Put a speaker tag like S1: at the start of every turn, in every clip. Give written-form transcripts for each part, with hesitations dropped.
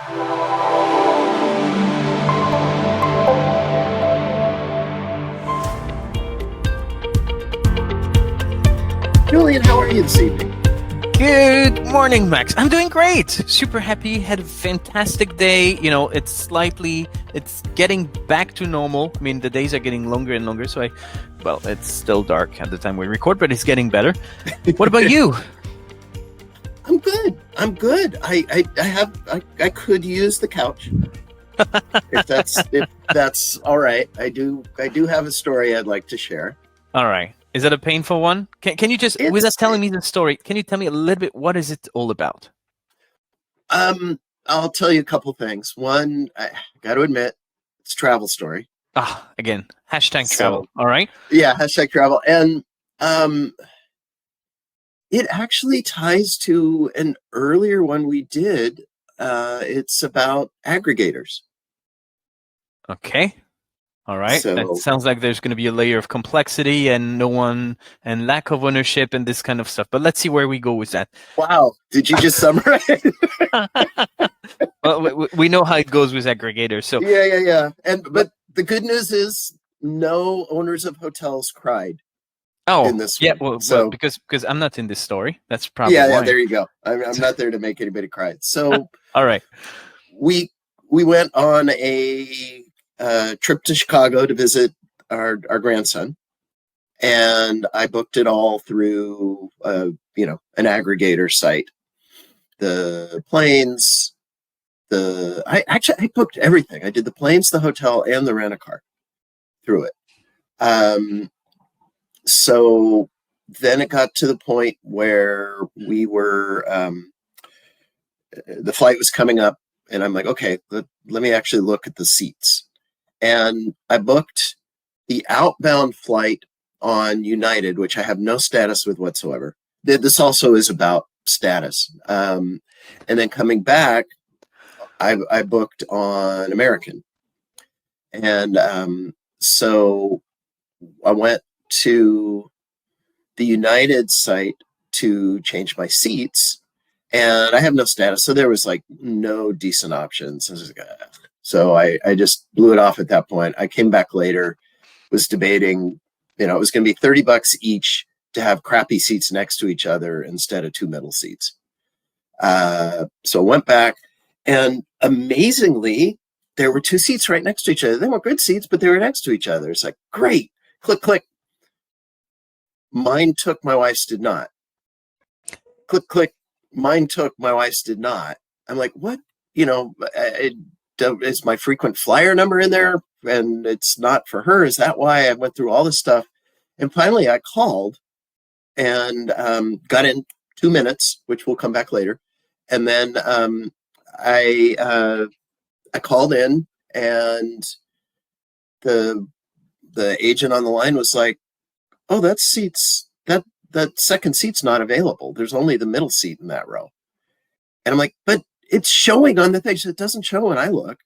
S1: Julien, how are you this evening?
S2: Good morning, Max. I'm doing great. Super happy. Had a fantastic day. It's getting back to normal. I mean, the days are getting longer and longer. So it's still dark at the time we record, but it's getting better. What about you?
S1: I'm good. I could use the couch. if that's all right. I do have a story I'd like to share.
S2: All right. Is it a painful one? Can you just, without telling me the story, can you tell me a little bit, what is it all about?
S1: I'll tell you a couple things. One, I got to admit, it's a travel story.
S2: Again, #travel. All right.
S1: Yeah, #travel. And it actually ties to an earlier one we did. It's about aggregators.
S2: Okay. All right.
S1: So,
S2: that sounds like there's going to be a layer of complexity and lack of ownership and this kind of stuff. But let's see where we go with that.
S1: Wow. Did you just summarize?
S2: Well, we know how it goes with aggregators. So
S1: Yeah. But the good news is no owners of hotels cried. In this
S2: yeah.
S1: one.
S2: Well, because I'm not in this story. That's probably why.
S1: Yeah. There you go. I'm not there to make anybody cry. So,
S2: all right.
S1: We went on a trip to Chicago to visit our grandson, and I booked it all through an aggregator site. The planes, I booked everything. I did the planes, the hotel, and the rent-a-car through it. So then it got to the point where we were the flight was coming up, and I'm like, okay, let me actually look at the seats. And I booked the outbound flight on United, which I have no status with whatsoever. This also is about status. And then coming back, I booked on American. And so I went to the United site to change my seats, and I have no status. So there was like no decent options. So I just blew it off at that point. I came back later, was debating, it was going to be $30 each to have crappy seats next to each other instead of two middle seats. So I went back, and amazingly, there were two seats right next to each other. They weren't good seats, but they were next to each other. It's like, great, click, click. Mine took, my wife's did not. Click, click. Mine took, my wife's did not. I'm like, what? Is my frequent flyer number in there and it's not for her? Is that why? I went through all this stuff, and finally I called and got in 2 minutes, which we'll come back later. And then I called in, and the agent on the line was like, oh, that second seat's not available. There's only the middle seat in that row. And I'm like, but it's showing on the thing. It doesn't show when I look.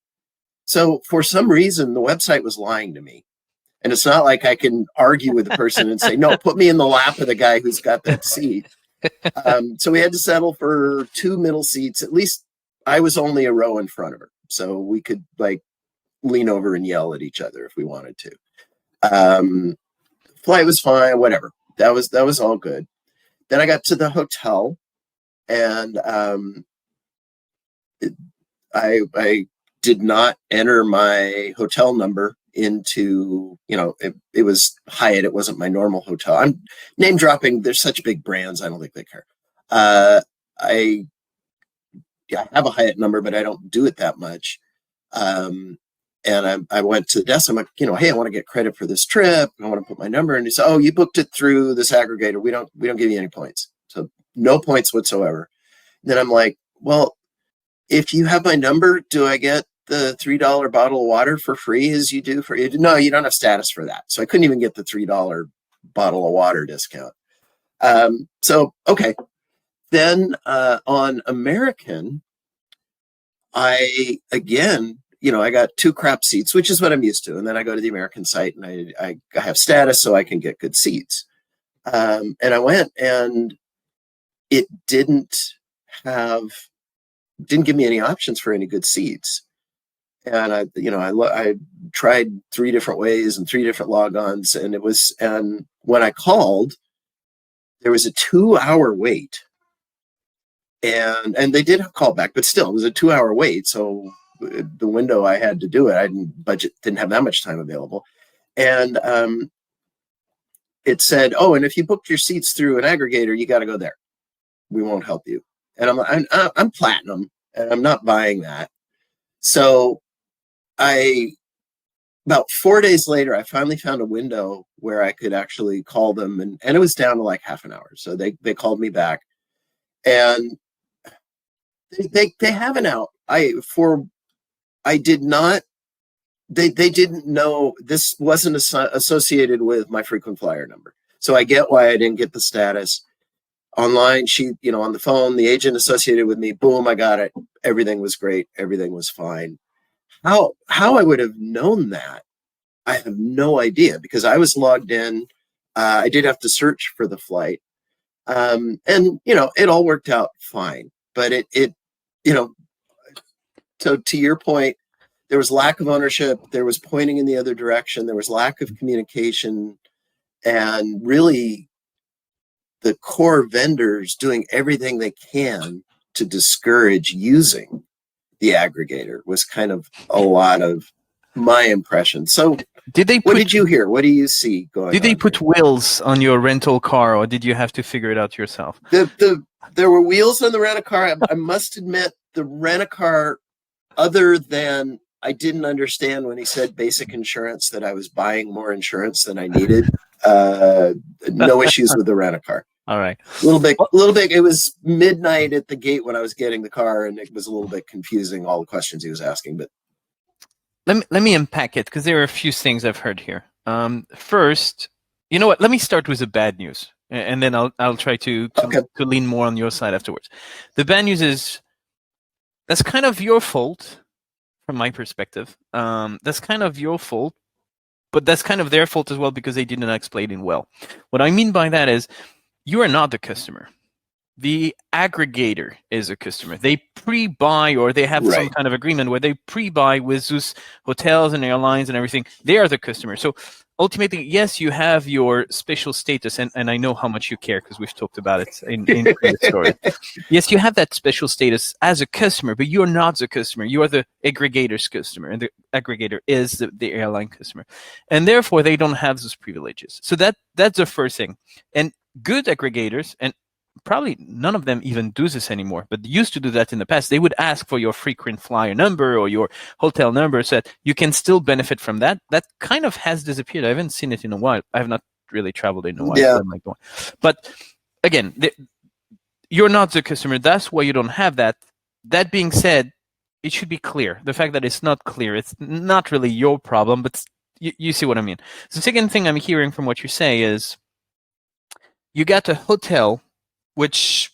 S1: So for some reason, the website was lying to me. And it's not like I can argue with the person and say, no, put me in the lap of the guy who's got that seat. So we had to settle for two middle seats. At least I was only a row in front of her, so we could like lean over and yell at each other if we wanted to. Flight was fine, whatever. That was all good. Then I got to the hotel, and I did not enter my hotel number into, it was Hyatt. It wasn't my normal hotel. I'm name dropping. There's such big brands. I don't think they care. I have a Hyatt number, but I don't do it that much. And I went to the desk. I'm like, hey, I want to get credit for this trip. I want to put my number in. And he said, oh, you booked it through this aggregator. We don't give you any points. So no points whatsoever. Then I'm like, well, if you have my number, do I get the $3 bottle of water for free as you do for you? No, you don't have status for that. So I couldn't even get the $3 bottle of water discount. So, okay. Then on American, I got two crap seats, which is what I'm used to. And then I go to the American site, and I have status so I can get good seats. And I went, and it didn't have didn't give me any options for any good seats. And I tried 3 different ways and 3 different logons, and when I called, there was a 2-hour wait, and they did have callback, but still, it was a 2-hour wait. So the window I had to do it, didn't have that much time available, and it said, "Oh, and if you booked your seats through an aggregator, you got to go there. We won't help you." And I'm platinum, and I'm not buying that. So about 4 days later, I finally found a window where I could actually call them, and it was down to like half an hour. So they called me back, and they have an out. I did not. They didn't know this wasn't associated with my frequent flyer number. So I get why I didn't get the status online. On the phone, the agent associated with me, boom, I got it. Everything was great. Everything was fine. How I would have known that, I have no idea, because I was logged in. I did have to search for the flight, and it all worked out fine. But so to your point, there was lack of ownership. There was pointing in the other direction. There was lack of communication, and really, the core vendors doing everything they can to discourage using the aggregator was kind of a lot of my impression. So what did you hear? What do you see going on?
S2: Did they put wheels on your rental car, or did you have to figure it out yourself?
S1: There were wheels on the rent-a-car. I must admit, the rent-a-car, other than I didn't understand when he said basic insurance, that I was buying more insurance than I needed. No issues with the rent-a-car.
S2: All right.
S1: A little bit. It was midnight at the gate when I was getting the car, and it was a little bit confusing, all the questions he was asking. But
S2: let me unpack it, because there are a few things I've heard here. First, you know what? Let me start with the bad news, and then I'll try to lean more on your side afterwards. The bad news is that's kind of your fault, from my perspective. That's kind of your fault, but that's kind of their fault as well, because they didn't explain it well. What I mean by that is, you are not the customer. The aggregator is a customer. They pre-buy, or they have some kind of agreement where they pre-buy with those hotels and airlines and everything. They are the customer. So ultimately, yes, you have your special status, and I know how much you care, because we've talked about it in previous story. Yes, you have that special status as a customer, but you're not the customer. You are the aggregator's customer, and the aggregator is the airline customer. And therefore, they don't have those privileges. So that's the first thing. And good aggregators, and probably none of them even do this anymore, but they used to do that in the past. They would ask for your frequent flyer number or your hotel number, so that you can still benefit from that. That kind of has disappeared. I haven't seen it in a while. I have not really traveled in a while.
S1: Yeah.
S2: But again, you're not the customer. That's why you don't have that. That being said, it should be clear. The fact that it's not clear, it's not really your problem, but you see what I mean. The second thing I'm hearing from what you say is, you got a hotel which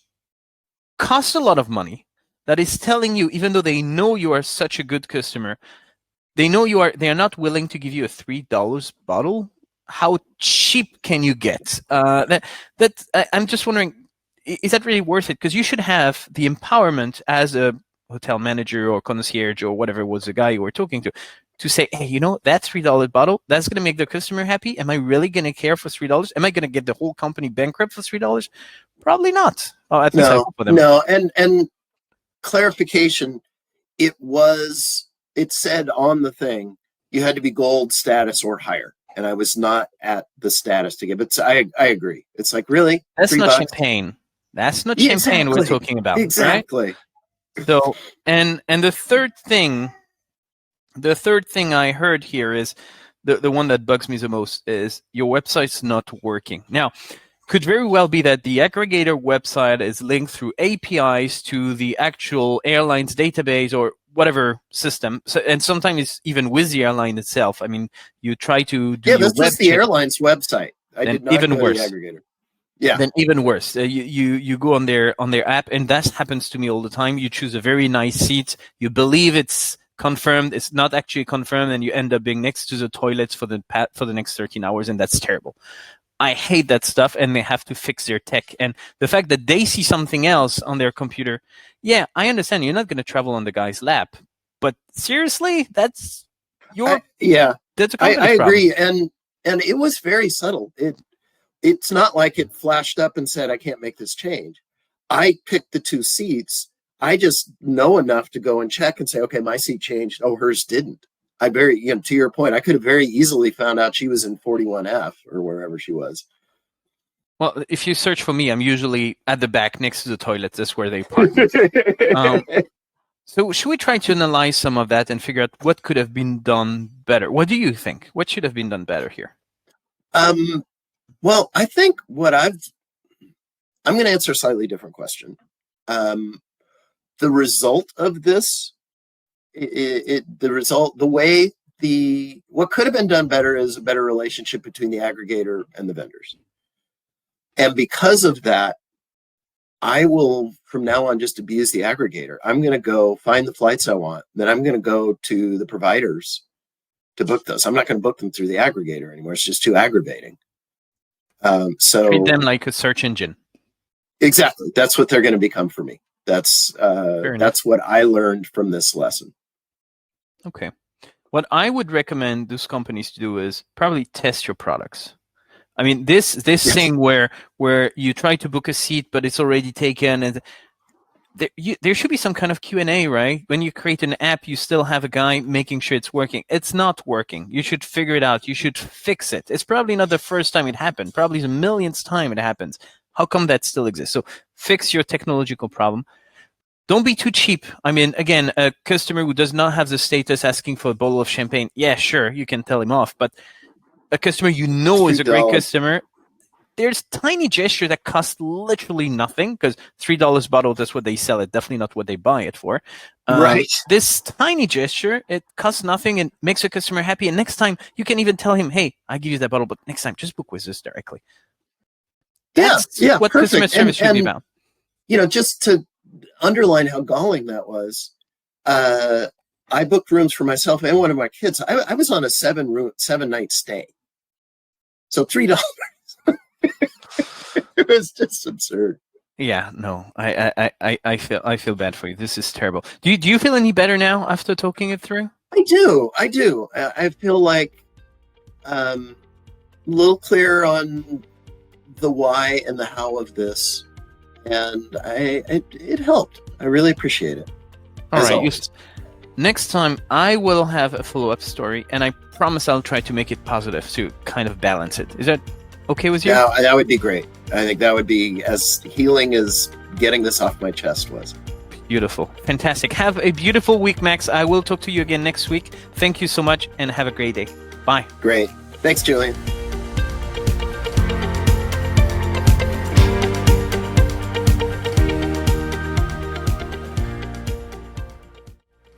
S2: costs a lot of money, that is telling you, even though they know you are such a good customer, they are not willing to give you a $3 bottle. How cheap can you get? I'm just wondering, is that really worth it? Because you should have the empowerment as a hotel manager or concierge or whatever was the guy you were talking to say, hey, that $3 bottle, that's going to make the customer happy. Am I really going to care for $3? Am I going to get the whole company bankrupt for $3? Probably not. Oh, at least I hope for them.
S1: No. And clarification, it said on the thing, you had to be gold status or higher. And I was not at the status to give it. So I agree. It's like, really?
S2: That's not champagne. That's not champagne we're talking about.
S1: Exactly.
S2: Right? So, and the third thing I heard here is the one that bugs me the most is your website's not working. Now, could very well be that the aggregator website is linked through APIs to the actual airline's database or whatever system. So, and sometimes it's even with the airline itself. I mean, you try to do
S1: this was the airline's website. I did not
S2: even
S1: go
S2: worse.
S1: To the aggregator. Yeah.
S2: Then even worse, you go on their app, and that happens to me all the time. You choose a very nice seat, you believe it's confirmed, it's not actually confirmed, and you end up being next to the toilets for the next 13 hours, and that's terrible. I hate that stuff, and they have to fix their tech. And the fact that they see something else on their computer, yeah, I understand. You're not going to travel on the guy's lap, but seriously, that's your that's a company's
S1: I agree,
S2: problem.
S1: and it was very subtle. It's not like it flashed up and said, "I can't make this change." I picked the 2 seats. I just know enough to go and check and say, "Okay, my seat changed. Oh, hers didn't." To your point, I could have very easily found out she was in 41F or wherever she was.
S2: Well, if you search for me, I'm usually at the back next to the toilets. That's where they park. So should we try to analyze some of that and figure out what could have been done better? What do you think? What should have been done better here?
S1: Well, I think I'm going to answer a slightly different question. The result of this, what could have been done better is a better relationship between the aggregator and the vendors. And because of that, I will from now on just abuse the aggregator. I'm going to go find the flights I want. Then I'm going to go to the providers to book those. I'm not going to book them through the aggregator anymore. It's just too aggravating. So
S2: treat them like a search engine.
S1: Exactly. That's what they're going to become for me. That's what I learned from this lesson.
S2: Okay. What I would recommend those companies to do is probably test your products. I mean, this yes. thing where you try to book a seat, but it's already taken, and there should be some kind of Q&A, right? When you create an app, you still have a guy making sure it's working. It's not working. You should figure it out. You should fix it. It's probably not the first time it happened. Probably the millionth time it happens. How come that still exists? So fix your technological problem. Don't be too cheap. I mean, again, a customer who does not have the status asking for a bottle of champagne, yeah, sure, you can tell him off, but a customer you know is a great customer, there's tiny gesture that costs literally nothing, because $3 bottle, that's what they sell it, definitely not what they buy it for.
S1: Right.
S2: This tiny gesture, it costs nothing and makes a customer happy. And next time, you can even tell him, hey, I give you that bottle, but next time, just book with us directly. That's what perfect. Customer service should be about.
S1: Just to underline how galling that was, I booked rooms for myself and one of my kids. I was on a 7-night stay. So $3. It was just absurd.
S2: Yeah, no, I feel bad for you. This is terrible. Do you feel any better now after talking it through?
S1: I do. I feel like a little clearer on the why and the how of this, and it helped. I really appreciate it.
S2: All right. Next time, I will have a follow-up story, and I promise I'll try to make it positive to kind of balance it. Is that okay with you?
S1: Yeah, that would be great. I think that would be as healing as getting this off my chest was.
S2: Beautiful. Fantastic. Have a beautiful week, Max. I will talk to you again next week. Thank you so much, and have a great day. Bye.
S1: Great. Thanks, Julien.